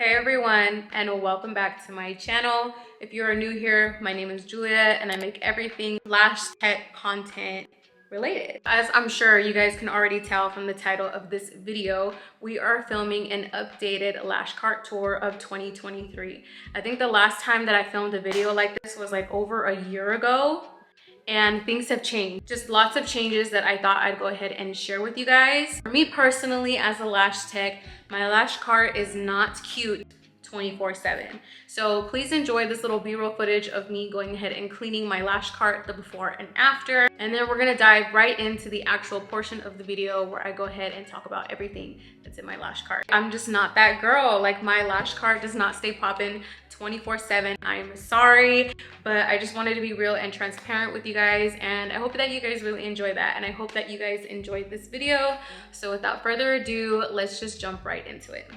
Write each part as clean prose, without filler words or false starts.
Hey everyone, and welcome back to my channel. If you are new here, my name is Julia and I make everything lash tech content related. As I'm sure you guys can already tell from the title of this video, we are filming an updated Lashcart Tour of 2023. I think the last time that I filmed a video like this was like over a year ago, and things have changed. Just lots of changes that I thought I'd go ahead and share with you guys. For me personally, as a lash tech, my lash cart is not cute 24/7. So please enjoy this little b-roll footage of me going ahead and cleaning my lash cart, the before and after. And then we're gonna dive right into the actual portion of the video where I go ahead and talk about everything that's in my lash cart. I'm just not that girl. Like, my lash cart does not stay popping 24/7. I'm sorry, but I just wanted to be real and transparent with you guys, and I hope that you guys really enjoy that, and I hope that you guys enjoyed this video. So without further ado, let's just jump right into it.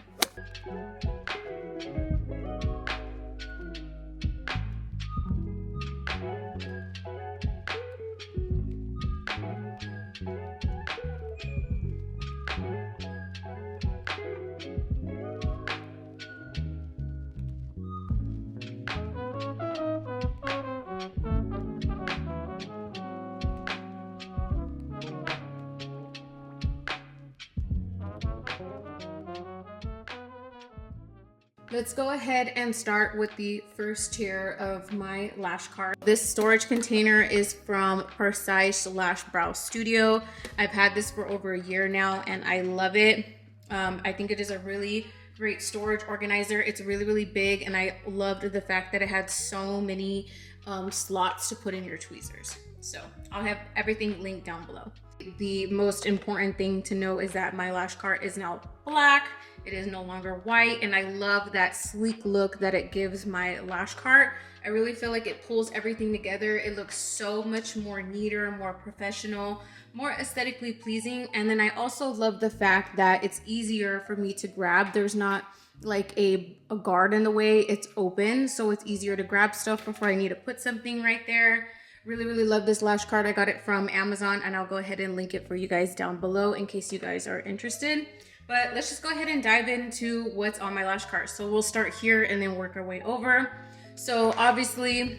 Let's go ahead and start with the first tier of my lash cart. This storage container is from Precise Lash Brow Studio. I've had this for over a year now and I love it. I think it is a really great storage organizer. It's really big, and I loved the fact that it had so many slots to put in your tweezers. So I'll have everything linked down below. The most important thing to know is that my lash cart is now black. It is no longer white, and I love that sleek look that it gives my lash cart. I really feel like it pulls everything together. It looks so much more neater, more professional, more aesthetically pleasing. And then I also love the fact that it's easier for me to grab. There's not like a guard in the way. It's open, so it's easier to grab stuff before I need to put something right there. Really love this lash cart. I got it from Amazon, and I'll go ahead and link it for you guys down below in case you guys are interested. But let's just go ahead and dive into what's on my lash cart. So we'll start here and then work our way over. So obviously,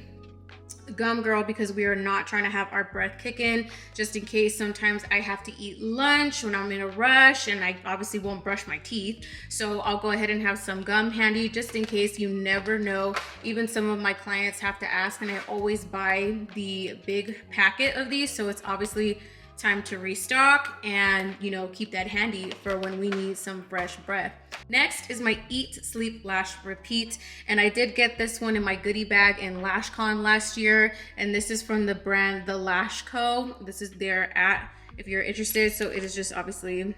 gum girl, because we are not trying to have our breath kick in, just in case sometimes I have to eat lunch when I'm in a rush, and I obviously won't brush my teeth. So I'll go ahead and have some gum handy just in case. You never know. Even some of my clients have to ask, and I always buy the big packet of these. So it's obviously time to restock and, you know, keep that handy for when we need some fresh breath. Next is my Eat, Sleep, Lash, Repeat, and I did get this one in my goodie bag in LashCon last year, and this is from the brand The Lash Co. This is their if you're interested. So it is just obviously,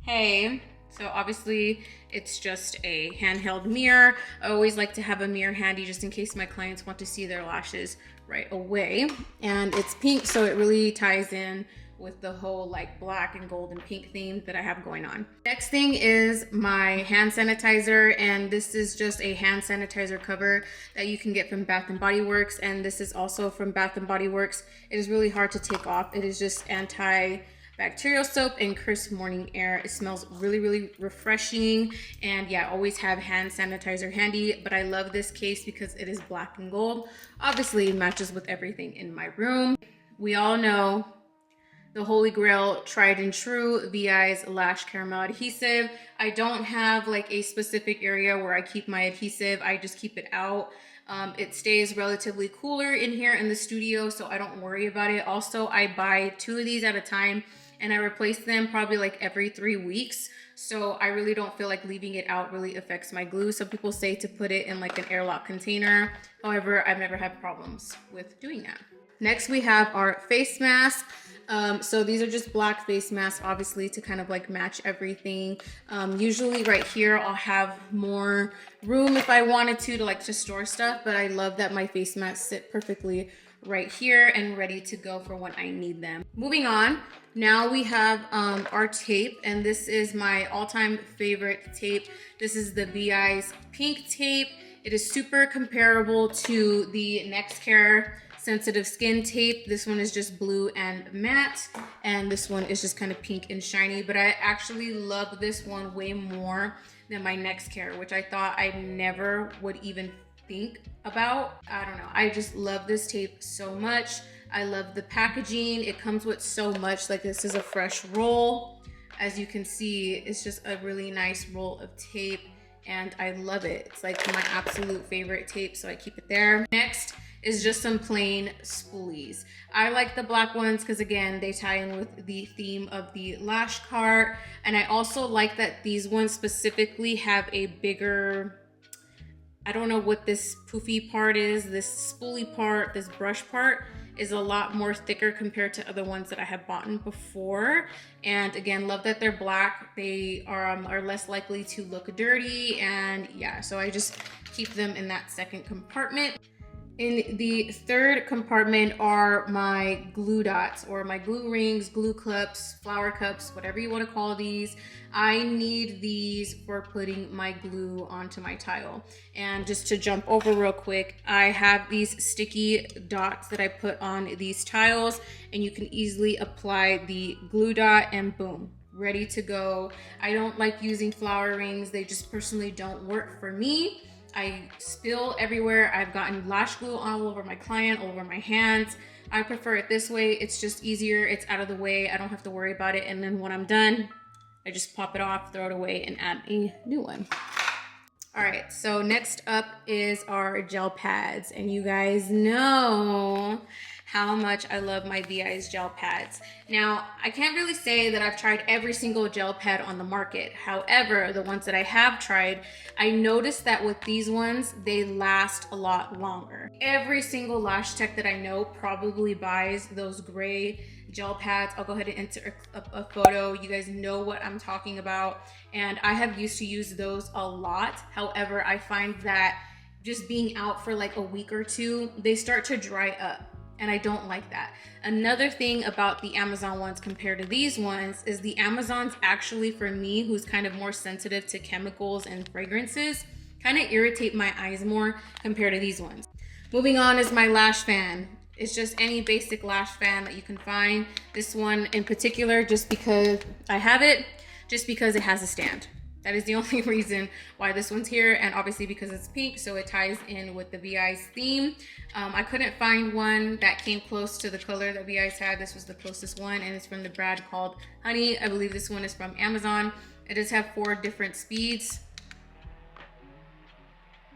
hey, so obviously it's just a handheld mirror. I always like to have a mirror handy just in case my clients want to see their lashes right away. And it's pink, so it really ties in with the whole like black and gold and pink theme that I have going on. Next thing is my hand sanitizer, and this is just a hand sanitizer cover that you can get from Bath & Body Works, and this is also from Bath & Body Works. It is really hard to take off. It is just antibacterial soap and crisp morning air. It smells really refreshing, and yeah, always have hand sanitizer handy. But I love this case because it is black and gold. Obviously it matches with everything in my room. We all know the holy grail, tried and true, VEYES Lash Caramel Adhesive. I don't have like a specific area where I keep my adhesive. I just keep it out. It stays relatively cooler in here in the studio, so I don't worry about it. Also, I buy 2 of these at a time, and I replace them probably like every 3 weeks. So I really don't feel like leaving it out really affects my glue. Some people say to put it in like an airlock container. However, I've never had problems with doing that. Next, we have our face mask. So these are just black face masks, obviously, to kind of like match everything. Usually right here, I'll have more room if I wanted to like to store stuff, but I love that my face masks sit perfectly right here and ready to go for when I need them. Moving on, now we have our tape, and this is my all-time favorite tape. This is the VEYES pink tape. It is super comparable to the NextCare sensitive skin tape. This one is just blue and matte, and this one is just kind of pink and shiny, but I actually love this one way more than my next care, which I thought I never would even think about. I don't know. I just love this tape so much. I love the packaging. It comes with so much. Like, this is a fresh roll. As you can see, it's just a really nice roll of tape and I love it. It's like my absolute favorite tape, so I keep it there. Next is just some plain spoolies. I like the black ones because, again, they tie in with the theme of the Lash Cart. And I also like that these ones specifically have a bigger, I don't know what this poofy part is, this spoolie part, this brush part is a lot more thicker compared to other ones that I have bought before. And again, love that they're black. They are less likely to look dirty, and yeah, so I just keep them in that second compartment. In the third compartment are my glue dots, or my glue rings, glue clips, flower cups, whatever you want to call these. I need these for putting my glue onto my tile. And just to jump over real quick, I have these sticky dots that I put on these tiles, and you can easily apply the glue dot and boom, ready to go. I don't like using flower rings. They just personally don't work for me. I spill everywhere. I've gotten lash glue all over my client, all over my hands. I prefer it this way. It's just easier. It's out of the way. I don't have to worry about it. And then when I'm done, I just pop it off, throw it away, and add a new one. All right, so next up is our gel pads. And you guys know how much I love my VEYES gel pads. Now, I can't really say that I've tried every single gel pad on the market. However, the ones that I have tried, I noticed that with these ones, they last a lot longer. Every single lash tech that I know probably buys those gray gel pads. I'll go ahead and enter a photo. You guys know what I'm talking about. And I have used to use those a lot. However, I find that just being out for like a week or two, they start to dry up. And I don't like that. Another thing about the Amazon ones compared to these ones is the Amazons actually, for me, who's kind of more sensitive to chemicals and fragrances, kind of irritate my eyes more compared to these ones. Moving on is my lash fan. It's just any basic lash fan that you can find. This one in particular, just because I have it, just because it has a stand. That is the only reason why this one's here, and obviously because it's pink, so it ties in with the VEYES theme. I couldn't find one that came close to the color that VEYES had. This was the closest one, and it's from the brand called Honey. I believe this one is from Amazon. It does have 4 different speeds,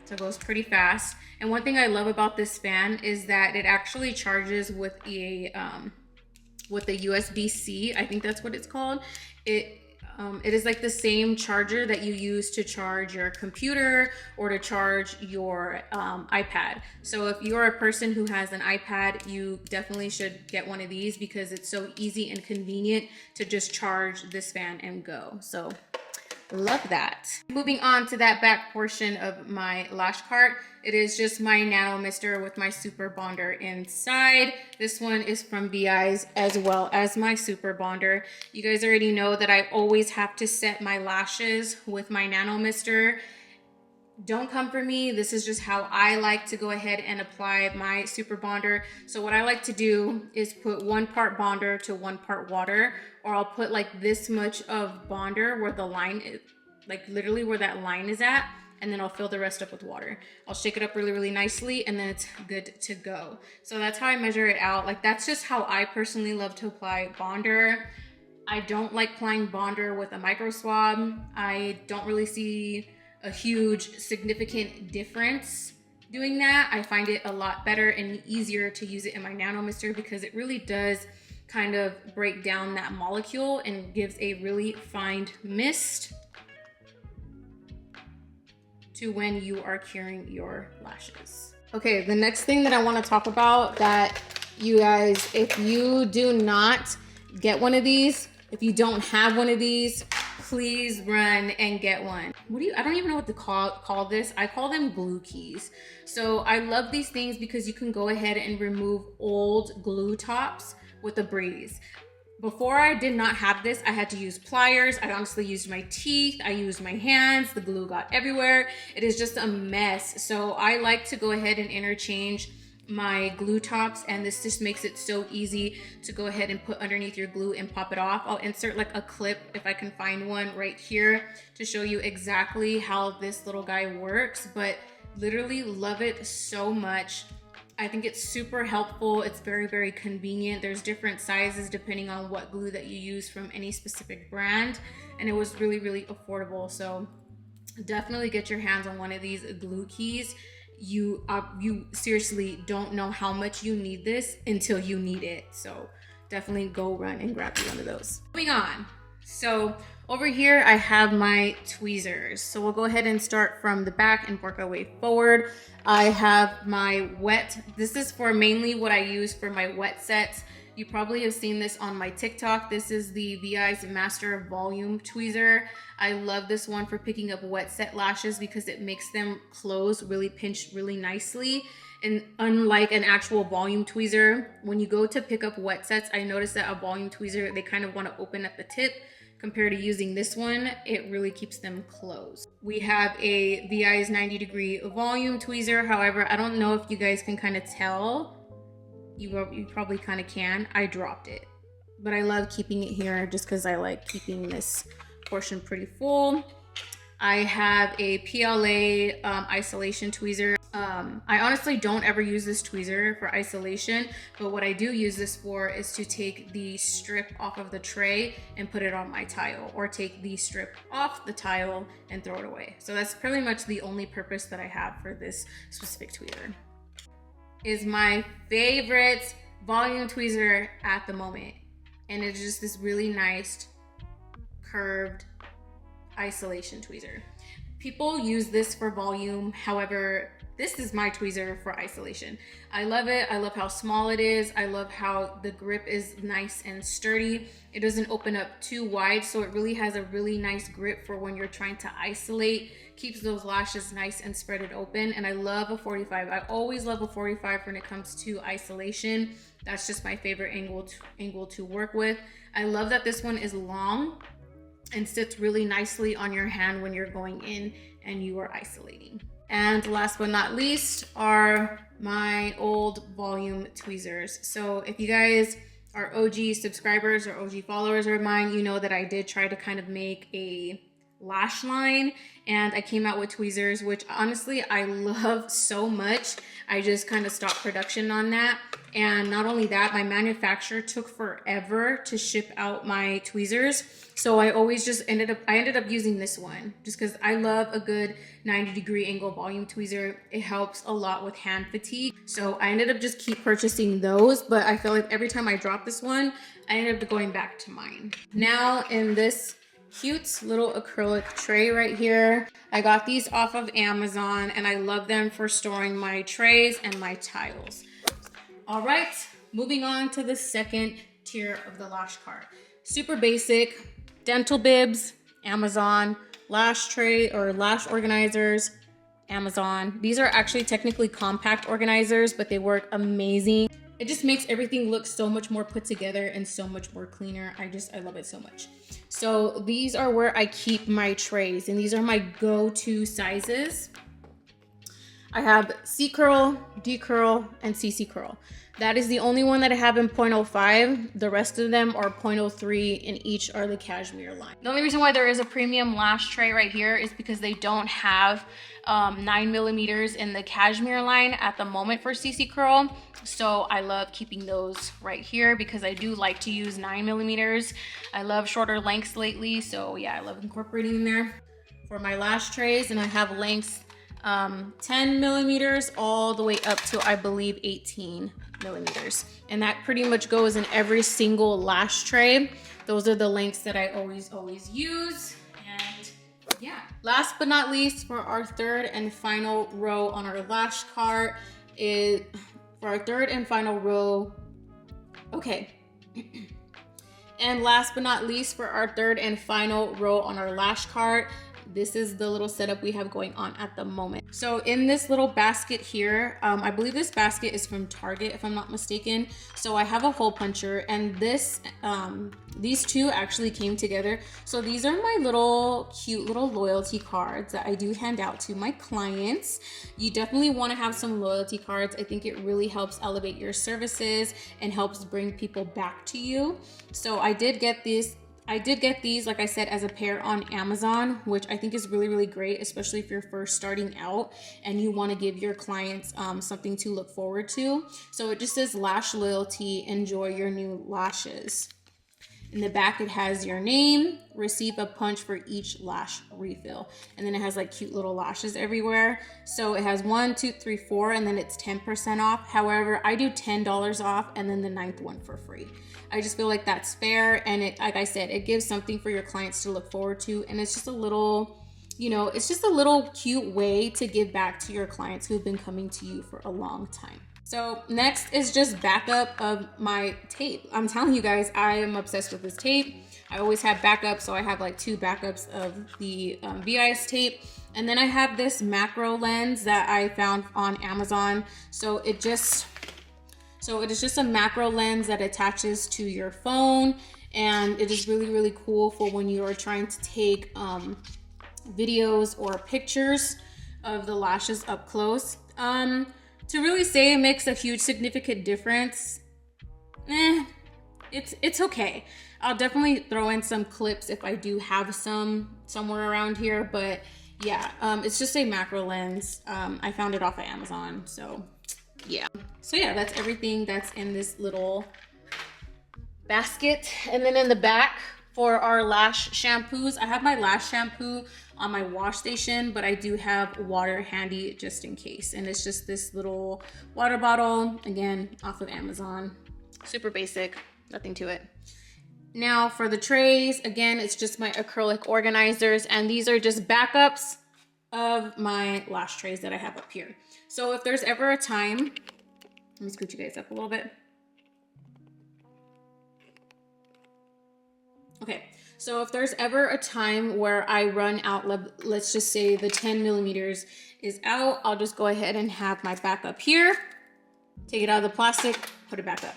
so it goes pretty fast. And one thing I love about this fan is that it actually charges with a USB-C. I think that's what it's called. It is like the same charger that you use to charge your computer or to charge your iPad. So if you're a person who has an iPad, you definitely should get one of these because it's so easy and convenient to just charge this fan and go. So love that. Moving on to that back portion of my lash cart, it is just my nano mister with my super bonder inside. This one is from VEYES as well as my super bonder. You guys already know that I always have to set my lashes with my nano mister. Don't come for me. This is just how I like to go ahead and apply my super bonder. So what I like to do is put 1 part bonder to 1 part water, or I'll put like this much of bonder where the line is, like literally where that line is at, and then I'll fill the rest up with water. I'll shake it up really, really nicely, and then it's good to go. So that's how I measure it out. Like, that's just how I personally love to apply bonder. I don't like applying bonder with a micro swab. I don't really see a huge significant difference doing that. I find it a lot better and easier to use it in my nano mister because it really does kind of break down that molecule and gives a really fine mist to when you are curing your lashes. Okay, the next thing that I want to talk about, that you guys, if you do not get one of these, if you don't have one of these, please run and get one. I don't even know what to call this. I call them glue keys. So I love these things because you can go ahead and remove old glue tops with a breeze. Before I did not have this, I had to use pliers. I honestly used my teeth. I used my hands. The glue got everywhere. It is just a mess. So I like to go ahead and interchange my glue tops, and this just makes it so easy to go ahead and put underneath your glue and pop it off. I'll insert like a clip if I can find one right here to show you exactly how this little guy works, but literally love it so much. I think it's super helpful. It's very, very convenient. There's different sizes depending on what glue that you use from any specific brand, and it was really, really affordable. So definitely get your hands on one of these glue keys. You seriously don't know how much you need this until you need it. So definitely go run and grab you one of those. Moving on. So over here I have my tweezers. So we'll go ahead and start from the back and work our way forward. I have my wet. This is for mainly what I use for my wet sets. You probably have seen this on my TikTok. This is the VEYES Master of Volume tweezer. I love this one for picking up wet set lashes because it makes them close, really pinch really nicely. And unlike an actual volume tweezer, when you go to pick up wet sets, I noticed that a volume tweezer, they kind of want to open at the tip. Compared to using this one, it really keeps them closed. We have a VEYES 90-degree volume tweezer. However, I don't know if you guys can kind of tell. You probably kind of can. I dropped it, but I love keeping it here just because I like keeping this portion pretty full. I have a PLA isolation tweezer. I honestly don't ever use this tweezer for isolation, but what I do use this for is to take the strip off of the tray and put it on my tile, or take the strip off the tile and throw it away. So that's pretty much the only purpose that I have for this specific tweezer. Is my favorite volume tweezer at the moment, and it's just this really nice curved isolation tweezer. People use this for volume, however, this is my tweezer for isolation. I love it. I love how small it is. I love how the grip is nice and sturdy. It doesn't open up too wide, so it really has a really nice grip for when you're trying to isolate. Keeps those lashes nice and spread it open. And I love a 45. I always love a 45 when it comes to isolation. That's just my favorite angle to work with. I love that this one is long and sits really nicely on your hand when you're going in and you are isolating. And last but not least are my old volume tweezers. So if you guys are OG subscribers or OG followers of mine, you know that I did try to kind of make a lash line, and I came out with tweezers, which honestly I love so much. I just kind of stopped production on that. And not only that, my manufacturer took forever to ship out my tweezers. So I always just ended up using this one just because I love a good 90-degree angle volume tweezer. It helps a lot with hand fatigue. So I ended up just keep purchasing those, but I feel like every time I drop this one, I ended up going back to mine. Now in this cute little acrylic tray right here, I got these off of Amazon, and I love them for storing my trays and my tiles. All right, moving on to the second tier of the Lash Cart. Super basic, dental bibs, Amazon, lash tray or lash organizers, Amazon. These are actually technically compact organizers, but they work amazing. It just makes everything look so much more put together and so much more cleaner. I love it so much. So these are where I keep my trays, and these are my go-to sizes. I have C curl, D curl, and CC curl. That is the only one that I have in 0.05. The rest of them are 0.03, and each are the cashmere line. The only reason why there is a premium lash tray right here is because they don't have 9mm in the cashmere line at the moment for CC curl. So I love keeping those right here because I do like to use 9mm. I love shorter lengths lately, so yeah, I love incorporating them there. For my lash trays, and I have lengths 10mm all the way up to, I believe, 18mm, and that pretty much goes in every single lash tray. Those are the lengths that I always use. And yeah, last but not least, for our third and final row on our lash cart is and last but not least, for our third and final row on our lash cart, this is the little setup we have going on at the moment. So in this little basket here, I believe this basket is from Target if I'm not mistaken. So I have a hole puncher, and this these two actually came together. So these are my little cute little loyalty cards that I do hand out to my clients. You definitely want to have some loyalty cards. I think it really helps elevate your services and helps bring people back to you. So I did get these, like I said, as a pair on Amazon, which I think is really, really great, especially if you're first starting out and you want to give your clients something to look forward to. So it just says Lash Loyalty, enjoy your new lashes. In the back, it has your name, receive a punch for each lash refill. And then it has like cute little lashes everywhere. So it has 1, 2, 3, 4, and then it's 10% off. However, I do $10 off and then the 9th one for free. I just feel like that's fair. And it, like I said, it gives something for your clients to look forward to. And it's just a little, you know, it's just a little cute way to give back to your clients who've been coming to you for a long time. So next is just backup of my tape. I'm telling you guys, I am obsessed with this tape. I always have backups, so I have like 2 backups of the VEYES tape. And then I have this macro lens that I found on Amazon. So it is just a macro lens that attaches to your phone, and it is really, really cool for when you are trying to take videos or pictures of the lashes up close. To really say it makes a huge significant difference, it's okay. I'll definitely throw in some clips if I do have some somewhere around here, but yeah, it's just a macro lens. I found it off of Amazon, so yeah. So yeah, that's everything that's in this little basket. And then in the back for our lash shampoos, I have my lash shampoo on my wash station, but I do have water handy just in case. And it's just this little water bottle, again, off of Amazon. Super basic, nothing to it. Now for the trays, again, it's just my acrylic organizers, and these are just backups of my lash trays that I have up here. So if there's ever a time, let me scoot you guys up a little bit. Okay, so if there's ever a time where I run out, let's just say the 10 millimeters is out, I'll just go ahead and have my backup here, take it out of the plastic, put it back up.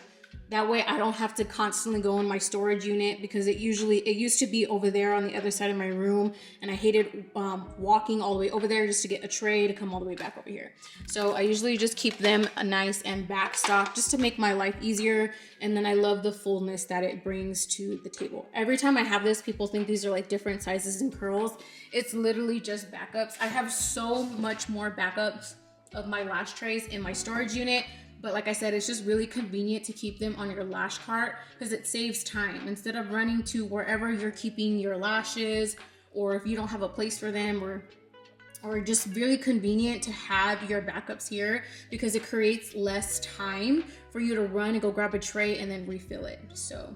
That way I don't have to constantly go in my storage unit, because it used to be over there on the other side of my room, and I hated walking all the way over there just to get a tray to come all the way back over here. So I usually just keep them nice and backstocked just to make my life easier. And then I love the fullness that it brings to the table. Every time I have this, people think these are like different sizes and curls. It's literally just backups. I have so much more backups of my lash trays in my storage unit. But like I said, it's just really convenient to keep them on your lash cart, because it saves time. Instead of running to wherever you're keeping your lashes, or if you don't have a place for them, or just really convenient to have your backups here, because it creates less time for you to run and go grab a tray and then refill it. So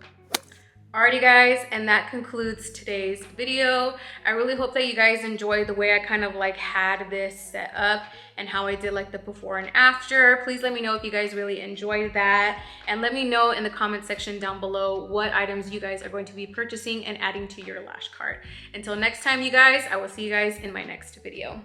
alrighty guys, and that concludes today's video. I really hope that you guys enjoyed the way I kind of like had this set up and how I did like the before and after. Please let me know if you guys really enjoyed that, and let me know in the comment section down below what items you guys are going to be purchasing and adding to your lash cart. Until next time you guys, I will see you guys in my next video.